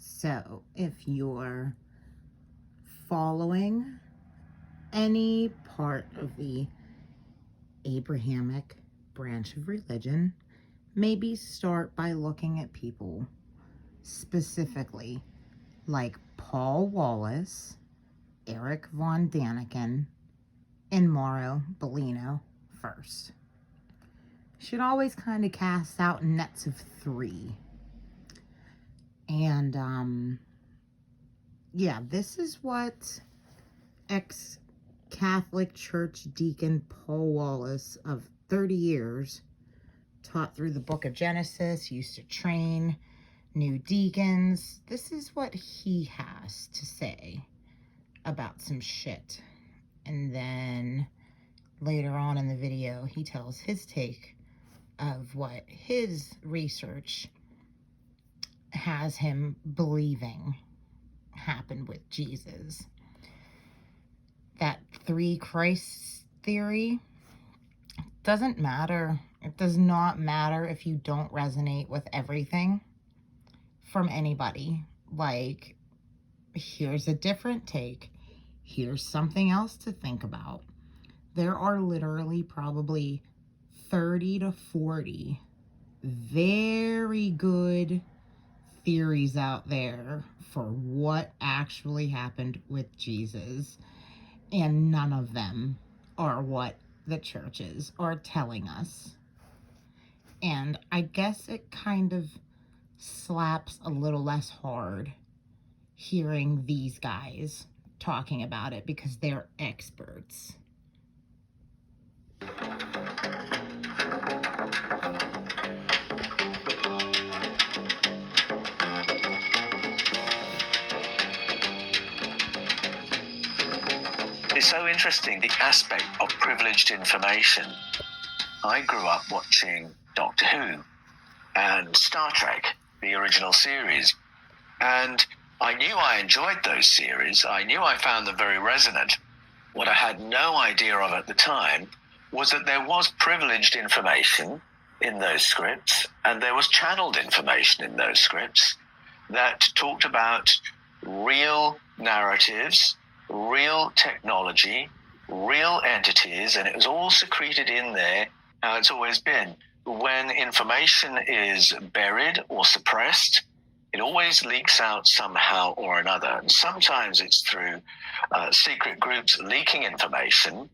So, if you're following any part of the Abrahamic branch of religion, maybe start by looking at people specifically like Paul Wallis, Eric Von Daniken, and Mauro Bellino first. Should always kind of cast out nets of 3. And yeah, this is what ex-Catholic Church deacon Paul Wallis of 30 years taught through the book of Genesis, used to train new deacons. This is what he has to say about some shit. And then later on in the video, he tells his take of what his research has him believing happened with Jesus. That 3 Christs theory doesn't matter. It does not matter if you don't resonate with everything from anybody. Like, here's a different take. Here's something else to think about. There are literally probably 30 to 40 very good theories out there for what actually happened with Jesus, and none of them are what the churches are telling us. And I guess it kind of slaps a little less hard hearing these guys talking about it because they're experts. It's so interesting, the aspect of privileged information. I grew up watching Doctor Who and Star Trek, the original series. And I knew I enjoyed those series. I knew I found them very resonant. What I had no idea of at the time was that there was privileged information in those scripts, and there was channeled information in those scripts that talked about real narratives, real technology, real entities, and it was all secreted in there, how it's always been. When information is buried or suppressed, it always leaks out somehow or another. And sometimes it's through secret groups leaking information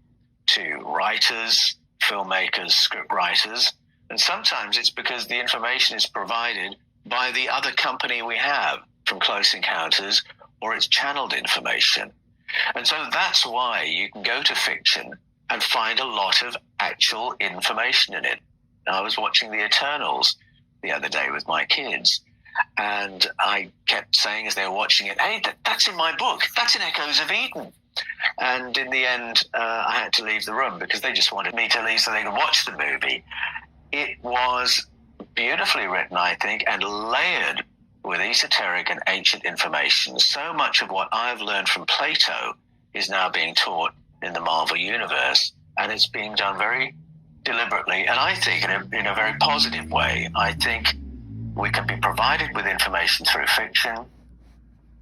to writers, filmmakers, script writers. And sometimes it's because the information is provided by the other company we have from Close Encounters, or it's channeled information. And so that's why you can go to fiction and find a lot of actual information in it. I was watching The Eternals the other day with my kids, and I kept saying as they were watching it, hey, that's in my book. That's in Echoes of Eden. And in the end, I had to leave the room because they just wanted me to leave so they could watch the movie. It was beautifully written, I think, and layered with esoteric and ancient information. So much of what I've learned from Plato is now being taught in the Marvel Universe, and it's being done very deliberately, and I think in a very positive way. I think we can be provided with information through fiction.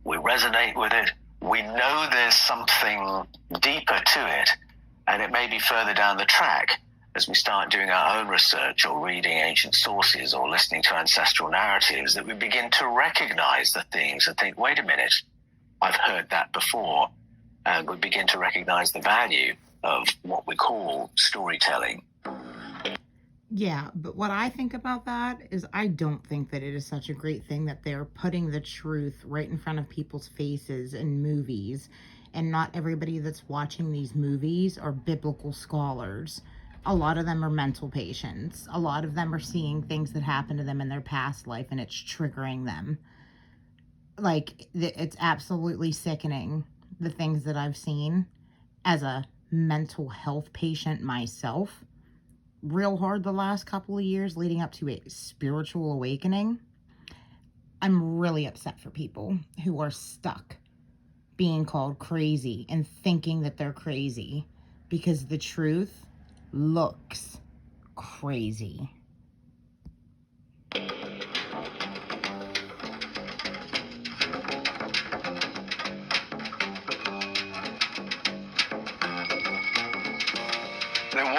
We resonate with it. We know there's something deeper to it, and it may be further down the track as we start doing our own research or reading ancient sources or listening to ancestral narratives, that we begin to recognize the things and think, wait a minute, I've heard that before. And we begin to recognize the value of what we call storytelling. Yeah, but what I think about that is I don't think that it is such a great thing that they're putting the truth right in front of people's faces in movies, and not everybody that's watching these movies are biblical scholars. A lot of them are mental patients. A lot of them are seeing things that happened to them in their past life, and it's triggering them. Like, it's absolutely sickening, the things that I've seen as a mental health patient myself. Real hard the last couple of years leading up to a spiritual awakening. I'm really upset for people who are stuck being called crazy and thinking that they're crazy because the truth looks crazy.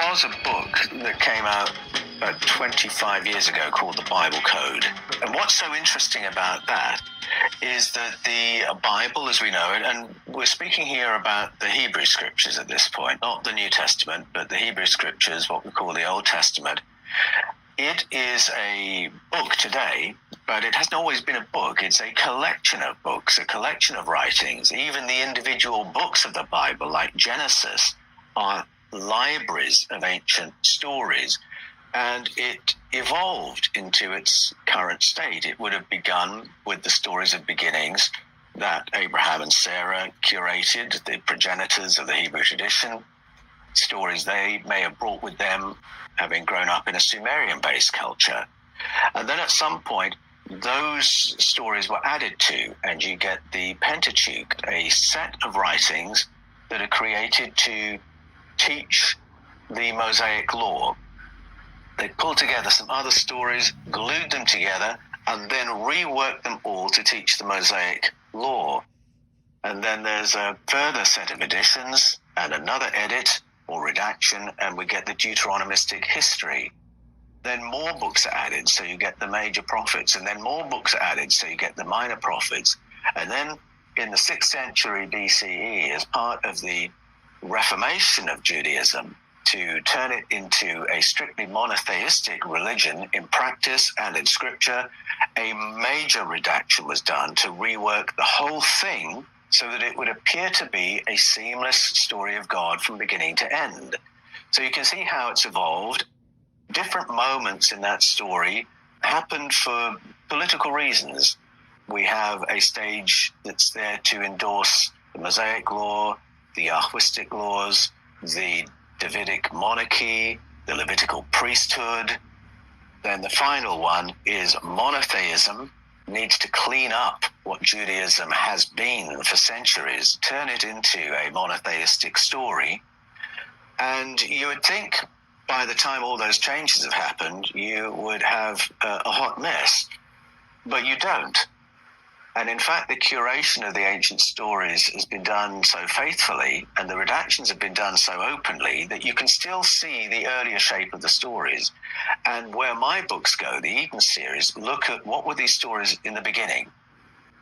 was a book that came out about 25 years ago called the Bible Code. And what's so interesting about that is that the Bible, as we know it, and we're speaking here about the Hebrew Scriptures at this point, not the New Testament, but the Hebrew Scriptures, what we call the Old Testament. It is a book today, but it hasn't always been a book. It's a collection of books, a collection of writings. Even the individual books of the Bible, like Genesis, are libraries of ancient stories. And it evolved into its current state. It would have begun with the stories of beginnings that Abraham and Sarah curated, the progenitors of the Hebrew tradition, stories they may have brought with them, having grown up in a Sumerian-based culture. And then at some point, those stories were added to, and you get the Pentateuch, a set of writings that are created to teach the Mosaic law. They pulled together some other stories, glued them together, and then reworked them all to teach the Mosaic law. And then there's a further set of editions and another edit or redaction, and we get the Deuteronomistic history. Then more books are added, so you get the major prophets, and then more books are added, so you get the minor prophets. And then in the 6th century BCE, as part of the Reformation of Judaism, to turn it into a strictly monotheistic religion in practice and in scripture, a major redaction was done to rework the whole thing so that it would appear to be a seamless story of God from beginning to end. So you can see how it's evolved. Different moments in that story happened for political reasons. We have a stage that's there to endorse the Mosaic law, the Yahwistic laws, the Davidic monarchy, the Levitical priesthood. Then the final one is monotheism, needs to clean up what Judaism has been for centuries, turn it into a monotheistic story. And you would think by the time all those changes have happened, you would have a hot mess, but you don't. And in fact, the curation of the ancient stories has been done so faithfully, and the redactions have been done so openly, that you can still see the earlier shape of the stories. And where my books go, the Eden series, look at what were these stories in the beginning.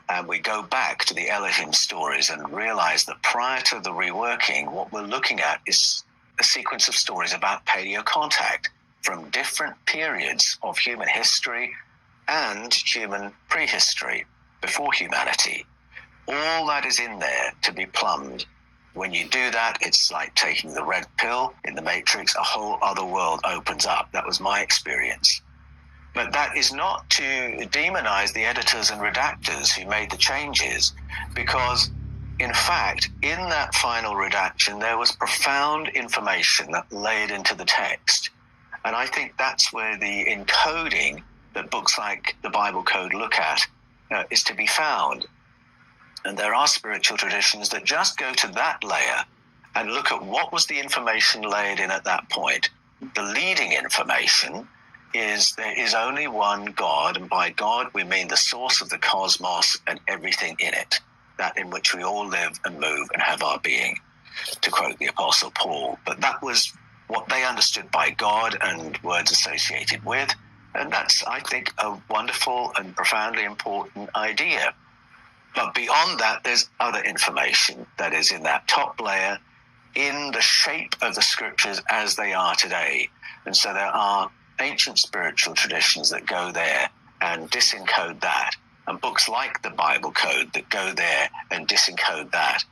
And we go back to the Elohim stories and realize that prior to the reworking, what we're looking at is a sequence of stories about paleocontact from different periods of human history and human prehistory, before humanity. All that is in there to be plumbed. When you do that, it's like taking the red pill in the Matrix. A whole other world opens up. That was my experience. But that is not to demonize the editors and redactors who made the changes, because in fact, in that final redaction, there was profound information that laid into the text. And I think that's where the encoding that books like the Bible Code look at is to be found. And there are spiritual traditions that just go to that layer and look at what was the information laid in at that point. The leading information is there is only one God, and by God we mean the source of the cosmos and everything in it, that in which we all live and move and have our being, to quote the Apostle Paul. But that was what they understood by God and words associated with. And that's, I think, a wonderful and profoundly important idea. But beyond that, there's other information that is in that top layer, in the shape of the scriptures as they are today. And so there are ancient spiritual traditions that go there and disencode that, and books like the Bible Code that go there and disencode that.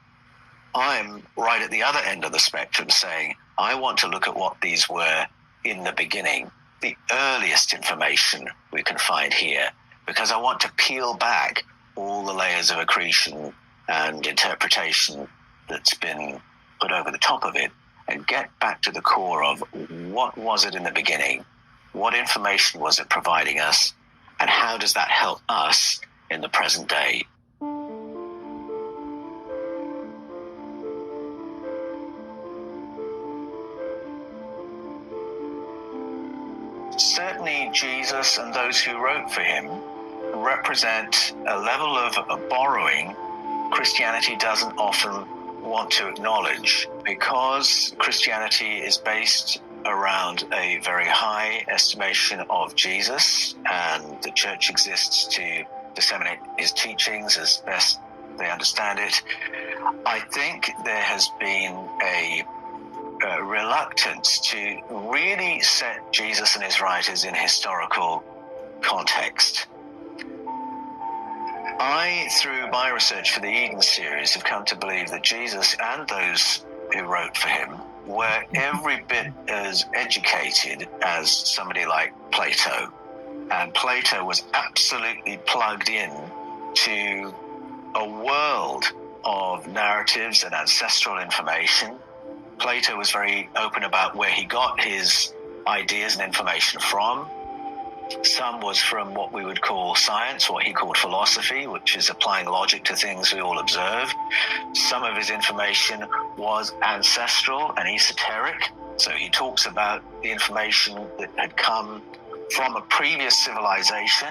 I'm right at the other end of the spectrum saying, I want to look at what these were in the beginning, the earliest information we can find here, because I want to peel back all the layers of accretion and interpretation that's been put over the top of it and get back to the core of what was it in the beginning, what information was it providing us, and how does that help us in the present day. Certainly Jesus and those who wrote for him represent a level of borrowing Christianity doesn't often want to acknowledge, because Christianity is based around a very high estimation of Jesus, and the church exists to disseminate his teachings as best they understand it. I think there has been a reluctance to really set Jesus and his writers in historical context. I, through my research for the Eden series, have come to believe that Jesus and those who wrote for him were every bit as educated as somebody like Plato. And Plato was absolutely plugged in to a world of narratives and ancestral information. Plato was very open about where he got his ideas and information from. Some was from what we would call science, what he called philosophy, which is applying logic to things we all observe. Some of his information was ancestral and esoteric. So he talks about the information that had come from a previous civilization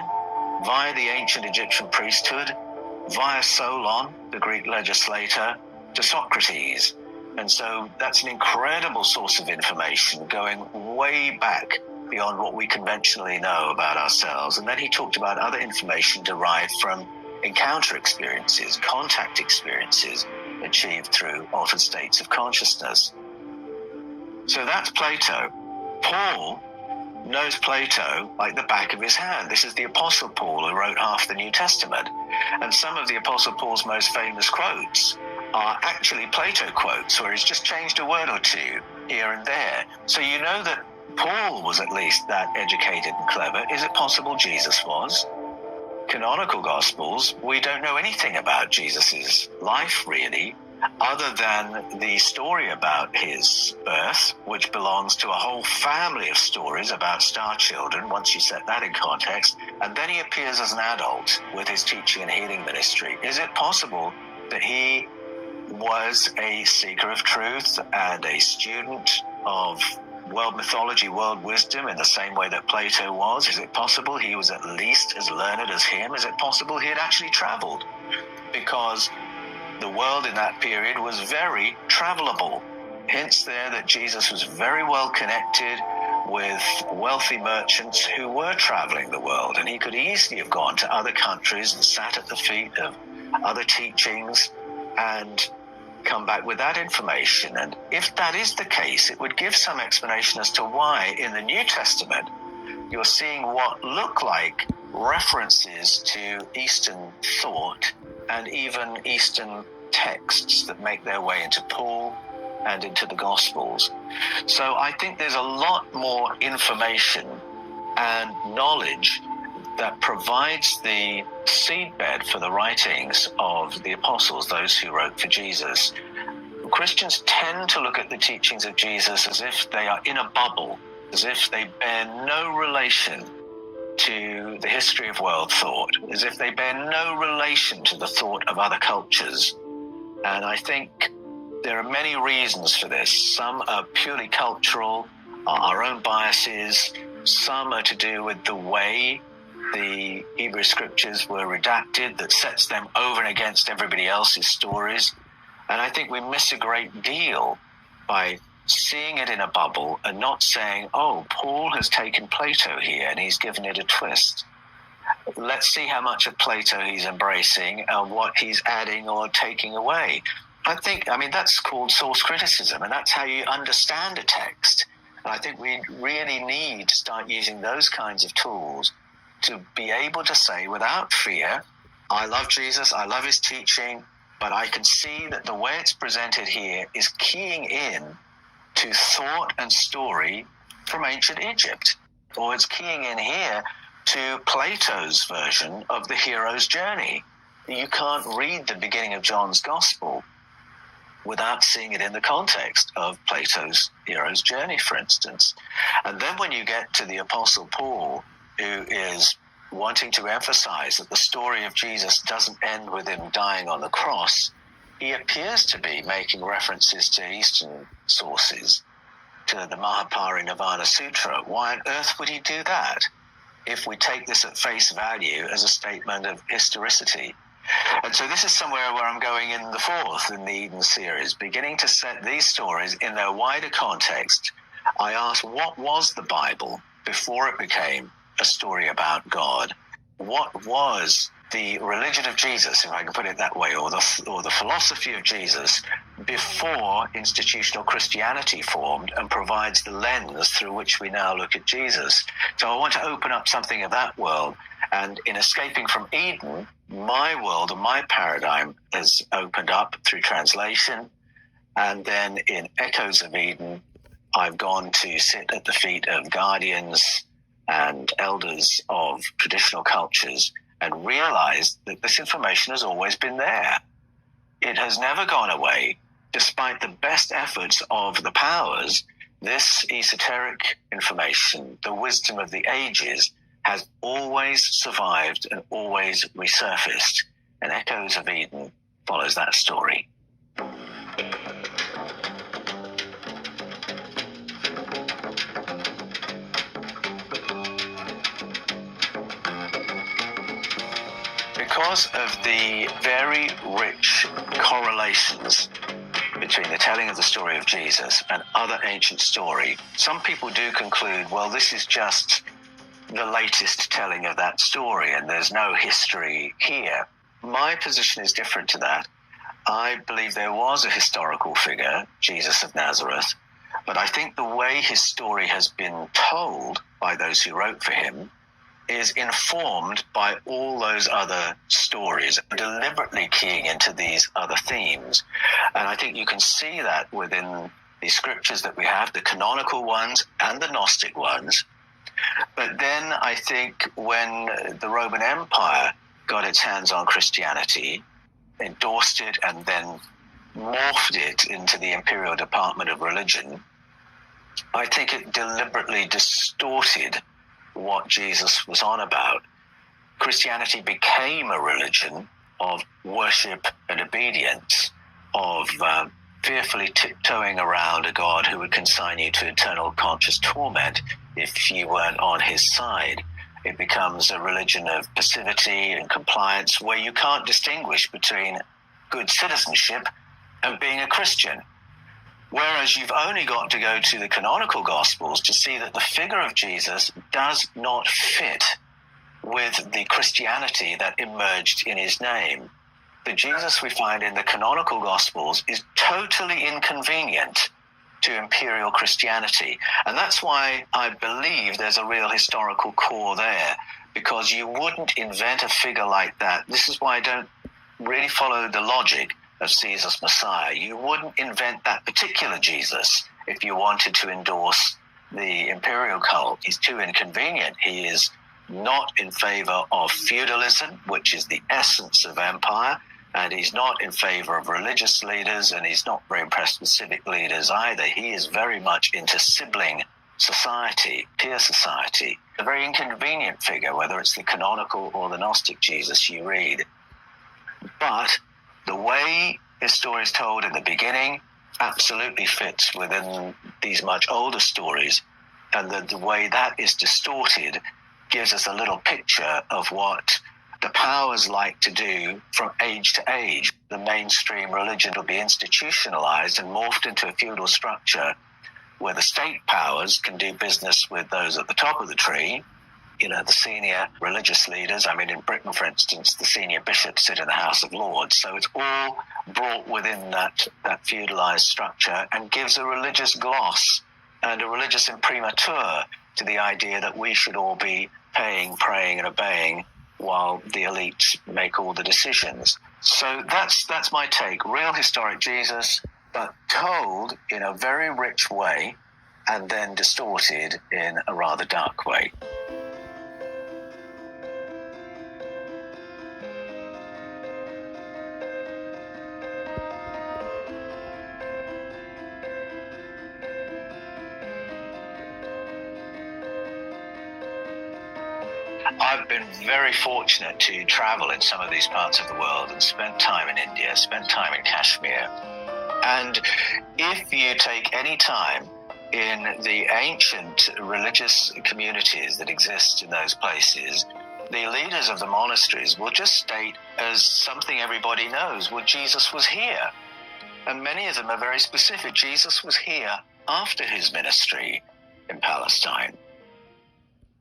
via the ancient Egyptian priesthood, via Solon, the Greek legislator, to Socrates. And so that's an incredible source of information going way back beyond what we conventionally know about ourselves. And then he talked about other information derived from encounter experiences, contact experiences achieved through altered states of consciousness. So that's Plato. Paul knows Plato like the back of his hand. This is the Apostle Paul who wrote half the New Testament. And some of the Apostle Paul's most famous quotes are actually Plato quotes, where he's just changed a word or two here and there. So you know that Paul was at least that educated and clever. Is it possible Jesus was? Canonical Gospels, we don't know anything about Jesus's life, really, other than the story about his birth, which belongs to a whole family of stories about star children, once you set that in context. And then he appears as an adult with his teaching and healing ministry. Is it possible that he was a seeker of truth and a student of world mythology, world wisdom, in the same way that Plato was? Is it possible he was at least as learned as him? Is it possible he had actually traveled? Because the world in that period was very travelable. Hence there that Jesus was very well connected with wealthy merchants who were traveling the world, and he could easily have gone to other countries and sat at the feet of other teachings and come back with that information. And if that is the case, it would give some explanation as to why in the New Testament you're seeing what look like references to Eastern thought and even Eastern texts that make their way into Paul and into the Gospels. So I think there's a lot more information and knowledge that provides the seedbed for the writings of the apostles, those who wrote for Jesus. Christians tend to look at the teachings of Jesus as if they are in a bubble, as if they bear no relation to the history of world thought, as if they bear no relation to the thought of other cultures. And I think there are many reasons for this. Some are purely cultural, our own biases. Some are to do with the way the Hebrew scriptures were redacted that sets them over and against everybody else's stories. And I think we miss a great deal by seeing it in a bubble and not saying, oh, Paul has taken Plato here and he's given it a twist. Let's see how much of Plato he's embracing and what he's adding or taking away. I mean, that's called source criticism, and that's how you understand a text. And I think we really need to start using those kinds of tools to be able to say without fear, I love Jesus, I love his teaching, but I can see that the way it's presented here is keying in to thought and story from ancient Egypt. Or it's keying in here to Plato's version of the hero's journey. You can't read the beginning of John's Gospel without seeing it in the context of Plato's hero's journey, for instance. And then when you get to the Apostle Paul, who is wanting to emphasize that the story of Jesus doesn't end with him dying on the cross, he appears to be making references to Eastern sources, to the Mahaparinirvana Sutra. Why on earth would he do that if we take this at face value as a statement of historicity? And so this is somewhere where I'm going in the fourth in the Eden series, beginning to set these stories in their wider context I asked, what was the Bible before it became a story about God? What was the religion of Jesus, if I can put it that way, or the philosophy of Jesus before institutional Christianity formed and provides the lens through which we now look at Jesus? So I want to open up something of that world. And in Escaping from Eden, my world and my paradigm has opened up through translation. And then in Echoes of Eden, I've gone to sit at the feet of guardians and elders of traditional cultures and realized that this information has always been there. It has never gone away. Despite the best efforts of the powers, this esoteric information, the wisdom of the ages, has always survived and always resurfaced. And Echoes of Eden follows that story. Because of the very rich correlations between the telling of the story of Jesus and other ancient story, some people do conclude, well, this is just the latest telling of that story and there's no history here. My position is different to that. I believe there was a historical figure, Jesus of Nazareth, but I think the way his story has been told by those who wrote for him is informed by all those other stories, deliberately keying into these other themes. And I think you can see that within the scriptures that we have, the canonical ones and the Gnostic ones. But then I think when the Roman Empire got its hands on Christianity, endorsed it, and then morphed it into the Imperial Department of Religion, I think it deliberately distorted what Jesus was on about. Christianity became a religion of worship and obedience, of fearfully tiptoeing around a God who would consign you to eternal conscious torment if you weren't on his side. It becomes a religion of passivity and compliance where you can't distinguish between good citizenship and being a Christian. Whereas you've only got to go to the canonical Gospels to see that the figure of Jesus does not fit with the Christianity that emerged in his name. The Jesus we find in the canonical Gospels is totally inconvenient to imperial Christianity. And that's why I believe there's a real historical core there, because you wouldn't invent a figure like that. This is why I don't really follow the logic of Caesar's Messiah. You wouldn't invent that particular Jesus if you wanted to endorse the imperial cult. He's too inconvenient. He is not in favor of feudalism, which is the essence of empire, and he's not in favor of religious leaders, and he's not very impressed with civic leaders either. He is very much into sibling society, peer society. A very inconvenient figure, whether it's the canonical or the Gnostic Jesus you read. But the way his story is told in the beginning absolutely fits within these much older stories, and the way that is distorted gives us a little picture of what the powers like to do from age to age. The mainstream religion will be institutionalized and morphed into a feudal structure where the state powers can do business with those at the top of the tree, the senior religious leaders. I mean, in Britain, for instance, the senior bishops sit in the House of Lords. So it's all brought within that feudalized structure and gives a religious gloss and a religious imprimatur to the idea that we should all be paying, praying, and obeying while the elites make all the decisions. So that's my take. Real historic Jesus, but told in a very rich way and then distorted in a rather dark way. I've been very fortunate to travel in some of these parts of the world and spend time in India, spend time in Kashmir. And if you take any time in the ancient religious communities that exist in those places, the leaders of the monasteries will just state as something everybody knows, well, Jesus was here. And many of them are very specific. Jesus was here after his ministry in Palestine.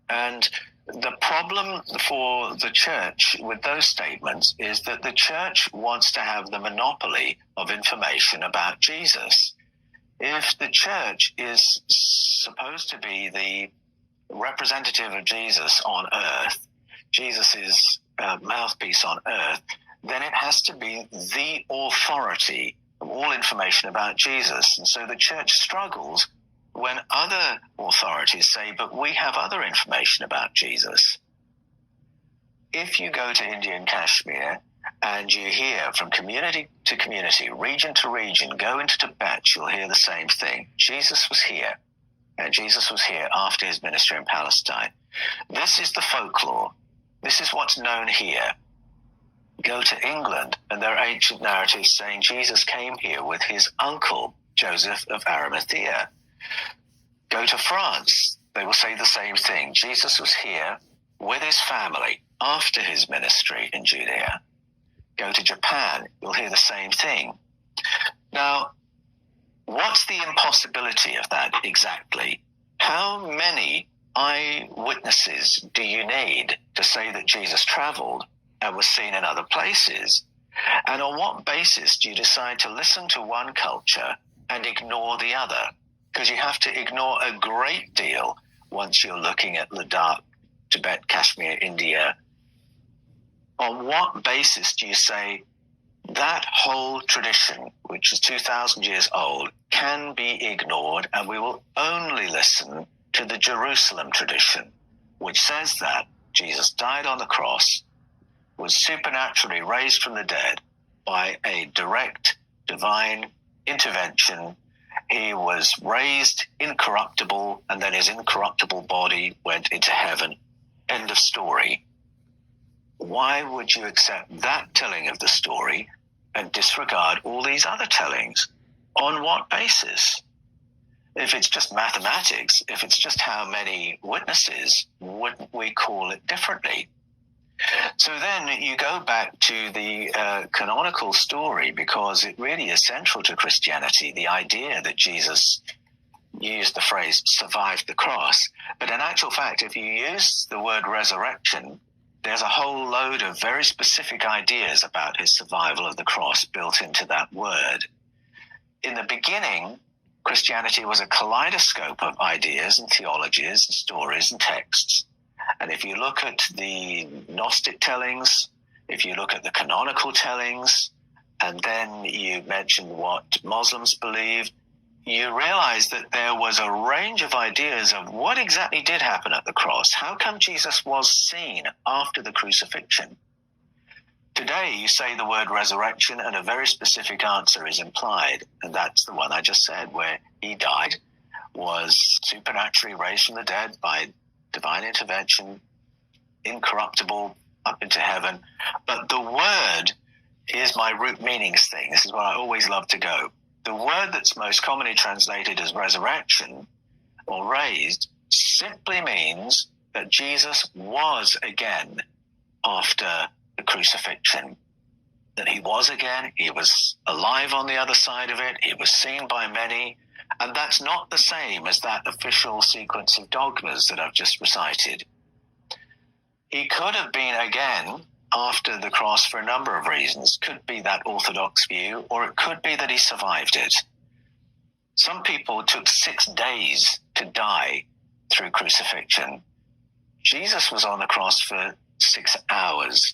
And the problem for the church with those statements is that the church wants to have the monopoly of information about Jesus. If the church is supposed to be the representative of Jesus on earth, Jesus' mouthpiece on earth, then it has to be the authority of all information about Jesus. And so the church struggles when other authorities say, but we have other information about Jesus. If you go to Indian Kashmir and you hear from community to community, region to region, go into Tibet, you'll hear the same thing. Jesus was here, and Jesus was here after his ministry in Palestine. This is the folklore. This is what's known here. Go to England, and there are ancient narratives saying Jesus came here with his uncle, Joseph of Arimathea. Go to France, they will say the same thing. Jesus was here with his family after his ministry in Judea. Go to Japan, you'll hear the same thing. Now, what's the impossibility of that exactly? How many eyewitnesses do you need to say that Jesus traveled and was seen in other places? And on what basis do you decide to listen to one culture and ignore the other? Because you have to ignore a great deal once you're looking at Ladakh, Tibet, Kashmir, India. On what basis do you say that whole tradition, which is 2,000 years old, can be ignored, and we will only listen to the Jerusalem tradition, which says that Jesus died on the cross, was supernaturally raised from the dead by a direct divine intervention. He was raised incorruptible, and then his incorruptible body went into heaven. End of story. Why would you accept that telling of the story and disregard all these other tellings? On what basis? If it's just mathematics, if it's just how many witnesses, wouldn't we call it differently? So then you go back to the canonical story, because it really is central to Christianity, the idea that Jesus used the phrase survived the cross. But in actual fact, if you use the word resurrection, there's a whole load of very specific ideas about his survival of the cross built into that word. In the beginning, Christianity was a kaleidoscope of ideas and theologies and stories and texts. And if you look at the Gnostic tellings, if you look at the canonical tellings, and then you mention what Muslims believed, you realize that there was a range of ideas of what exactly did happen at the cross. How come Jesus was seen after the crucifixion? Today, you say the word resurrection, and a very specific answer is implied, and that's the one I just said, where he died, was supernaturally raised from the dead by divine intervention, incorruptible, up into heaven. But the word is my root meanings thing. This is where I always love to go. The word that's most commonly translated as resurrection or raised simply means that Jesus was again after the crucifixion. That he was again, he was alive on the other side of it, he was seen by many, and that's not the same as that official sequence of dogmas that I've just recited. He could have been again after the cross for a number of reasons. Could be that orthodox view, or it could be that he survived it. Some people took 6 days to die through crucifixion. Jesus was on the cross for 6 hours.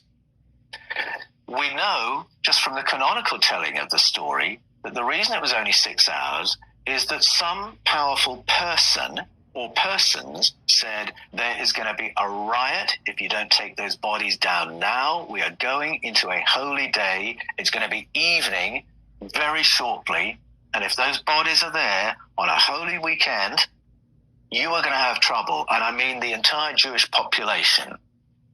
We know, just from the canonical telling of the story, that the reason it was only 6 hours is that some powerful person or persons said, there is going to be a riot if you don't take those bodies down now. We are going into a holy day. It's going to be evening very shortly. And if those bodies are there on a holy weekend, you are going to have trouble. And I mean the entire Jewish population.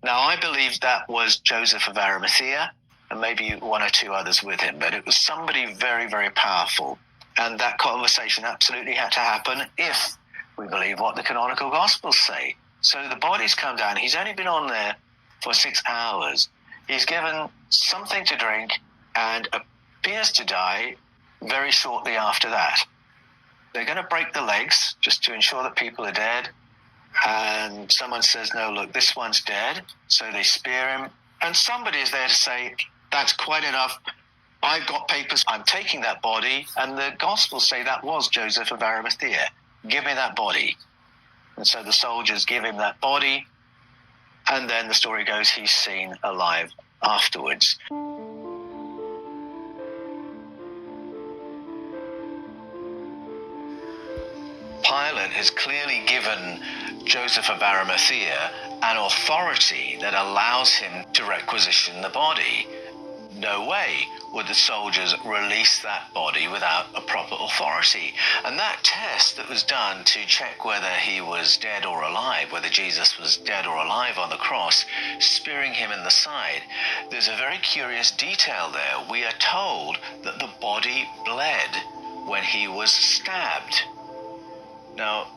Now, I believe that was Joseph of Arimathea, and maybe one or two others with him, but it was somebody very, very powerful. And that conversation absolutely had to happen if we believe what the canonical Gospels say. So the bodies come down. He's only been on there for 6 hours. He's given something to drink and appears to die very shortly after that. they're going to break the legs just to ensure that people are dead. And someone says, no, look, this one's dead. So they spear him. And somebody is there to say, that's quite enough. I've got papers. I'm taking that body. And the Gospels say that was Joseph of Arimathea. Give me that body. And so the soldiers give him that body. And then the story goes, he's seen alive afterwards. Pilate has clearly given Joseph of Arimathea an authority that allows him to requisition the body. No way would the soldiers release that body without a proper authority. And that test that was done to check whether he was dead or alive, whether Jesus was dead or alive on the cross, spearing him in the side, there's a very curious detail there. We are told that the body bled when he was stabbed. Now,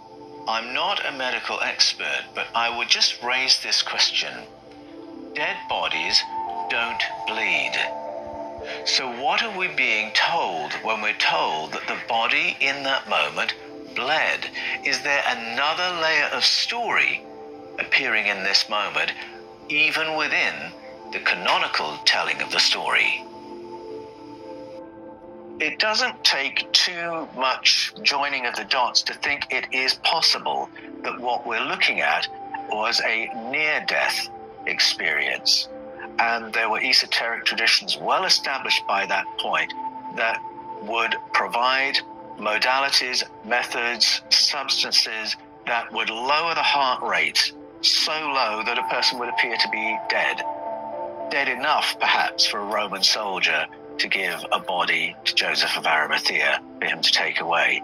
I'm not a medical expert, but I would just raise this question. Dead bodies don't bleed. So what are we being told when we're told that the body in that moment bled? Is there another layer of story appearing in this moment, even within the canonical telling of the story? It doesn't take too much joining of the dots to think it is possible that what we're looking at was a near-death experience. And there were esoteric traditions well established by that point that would provide modalities, methods, substances that would lower the heart rate so low that a person would appear to be dead. Dead enough, perhaps, for a Roman soldier to give a body to Joseph of Arimathea for him to take away.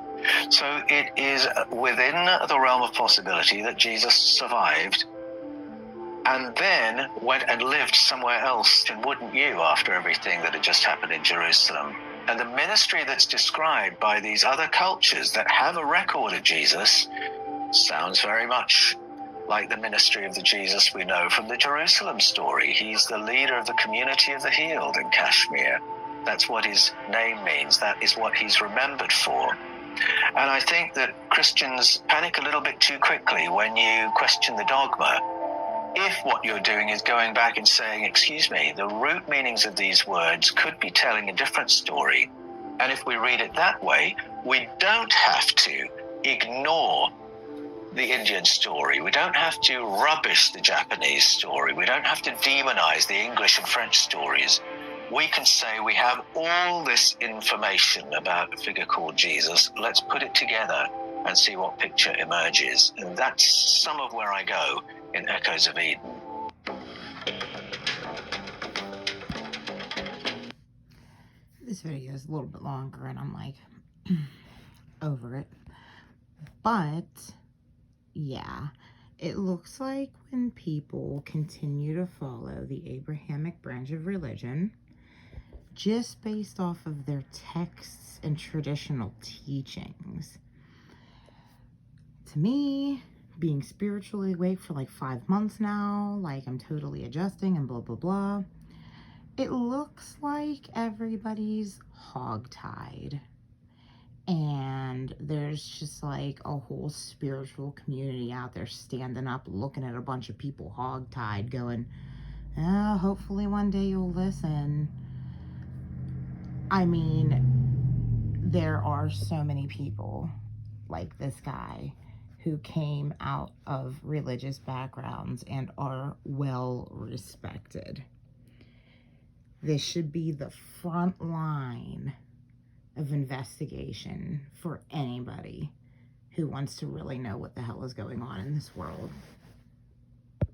So it is within the realm of possibility that Jesus survived and then went and lived somewhere else, and wouldn't you, after everything that had just happened in Jerusalem? And the ministry that's described by these other cultures that have a record of Jesus sounds very much like the ministry of the Jesus we know from the Jerusalem story. He's the leader of the community of the healed in Kashmir. That's what his name means. That is what he's remembered for. And I think that Christians panic a little bit too quickly when you question the dogma. If what you're doing is going back and saying, excuse me, the root meanings of these words could be telling a different story. And if we read it that way, we don't have to ignore the Indian story. We don't have to rubbish the Japanese story. We don't have to demonize the English and French stories. We can say we have all this information about a figure called Jesus. Let's put it together and see what picture emerges. And that's some of where I go in Echoes of Eden. This video is a little bit longer and I'm like over it. But yeah, it looks like when people continue to follow the Abrahamic branch of religion, just based off of their texts and traditional teachings, to me, being spiritually awake for like 5 months now, like I'm totally adjusting and blah, blah, blah, it looks like everybody's hogtied. And there's just like a whole spiritual community out there standing up, looking at a bunch of people hogtied, going, oh, hopefully one day you'll listen. I mean, there are so many people like this guy who came out of religious backgrounds and are well respected. This should be the front line of investigation for anybody who wants to really know what the hell is going on in this world.